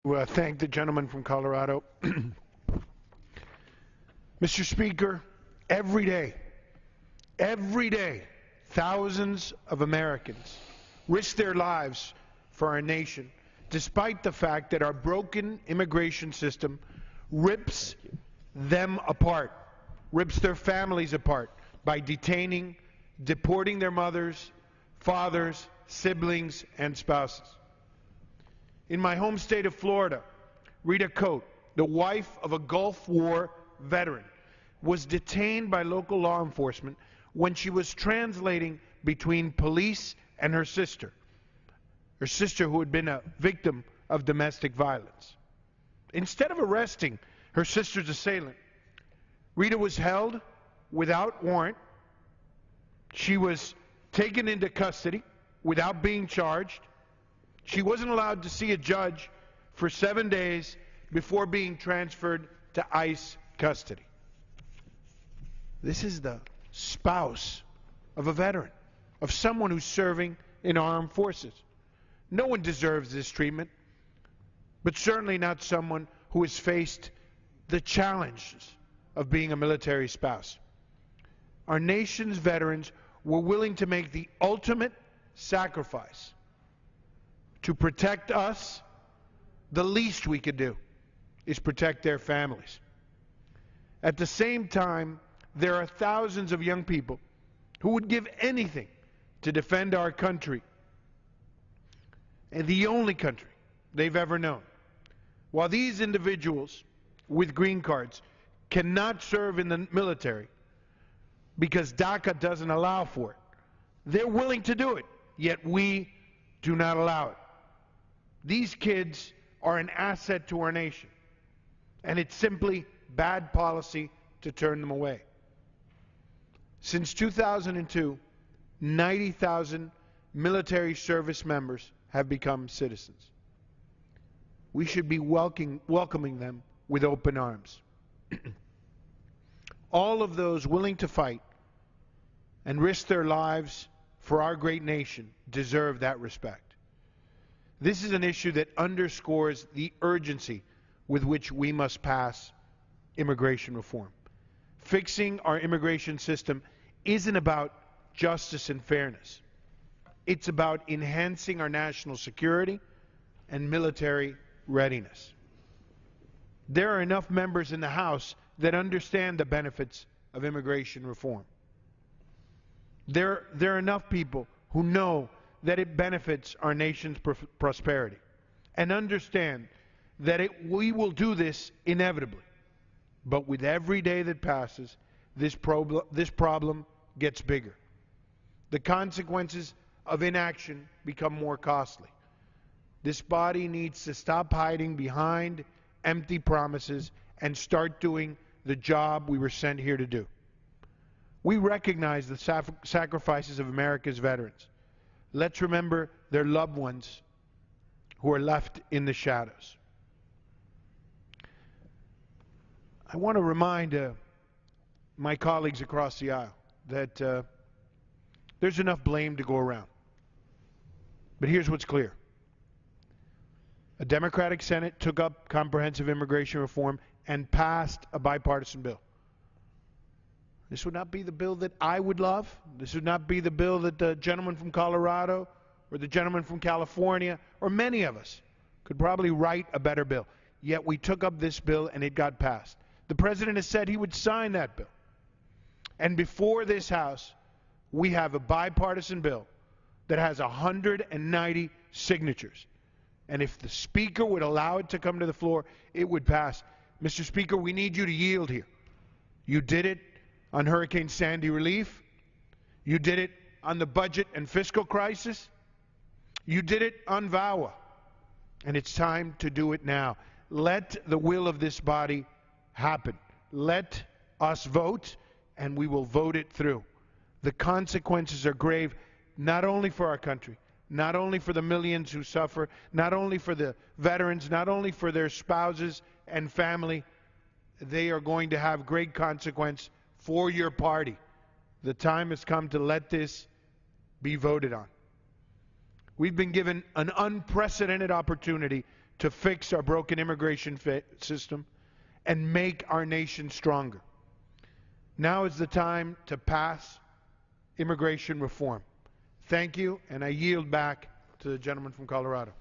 Thank the gentleman from Colorado. Mr. Speaker, every day, thousands of Americans risk their lives for our nation, despite the fact that our broken immigration system rips them apart, rips their families apart by detaining, deporting their mothers, fathers, siblings, and spouses. In my home state of Florida, Rita Cote, the wife of a Gulf War veteran, was detained by local law enforcement when she was translating between police and her sister who had been a victim of domestic violence. Instead of arresting her sister's assailant, Rita was held without warrant. She was taken into custody without being charged. She wasn't allowed to see a judge for 7 days before being transferred to ICE custody. This is the spouse of a veteran, of someone who's serving in armed forces. No one deserves this treatment, but certainly not someone who has faced the challenges of being a military spouse. Our nation's veterans were willing to make the ultimate sacrifice to protect us. The least we could do is protect their families. At the same time, there are thousands of young people who would give anything to defend our country, and the only country they've ever known. While these individuals with green cards cannot serve in the military because DACA doesn't allow for it, they're willing to do it, yet we do not allow it. These kids are an asset to our nation, and it's simply bad policy to turn them away. Since 2002, 90,000 military service members have become citizens. We should be welcoming them with open arms. All of those willing to fight and risk their lives for our great nation deserve that respect. This is an issue that underscores the urgency with which we must pass immigration reform. Fixing our immigration system isn't about justice and fairness. It's about enhancing our national security and military readiness. There are enough members in the House that understand the benefits of immigration reform. There are enough people who know that it benefits our nation's prosperity and understand that we will do this inevitably. But with every day that passes, this problem gets bigger. The consequences of inaction become more costly. This body needs to stop hiding behind empty promises and start doing the job we were sent here to do. We recognize the sacrifices of America's veterans. Let's remember their loved ones who are left in the shadows. I want to remind my colleagues across the aisle that there's enough blame to go around. But here's what's clear. A Democratic Senate took up comprehensive immigration reform and passed a bipartisan bill. This would not be the bill that I would love. This would not be the bill that the gentleman from Colorado or the gentleman from California or many of us could probably write a better bill. Yet we took up this bill and it got passed. The President has said he would sign that bill. And before this House, we have a bipartisan bill that has 190 signatures. And if the Speaker would allow it to come to the floor, it would pass. Mr. Speaker, we need you to yield here. You did it on Hurricane Sandy relief. You did it on the budget and fiscal crisis. You did it on VAWA. And it's time to do it now. Let the will of this body happen. Let us vote, and we will vote it through. The consequences are grave, not only for our country, not only for the millions who suffer, not only for the veterans, not only for their spouses and family. They are going to have great consequence for your party. The time has come to let this be voted on. We've been given an unprecedented opportunity to fix our broken immigration system and make our nation stronger. Now is the time to pass immigration reform. Thank you, and I yield back to the gentleman from Colorado.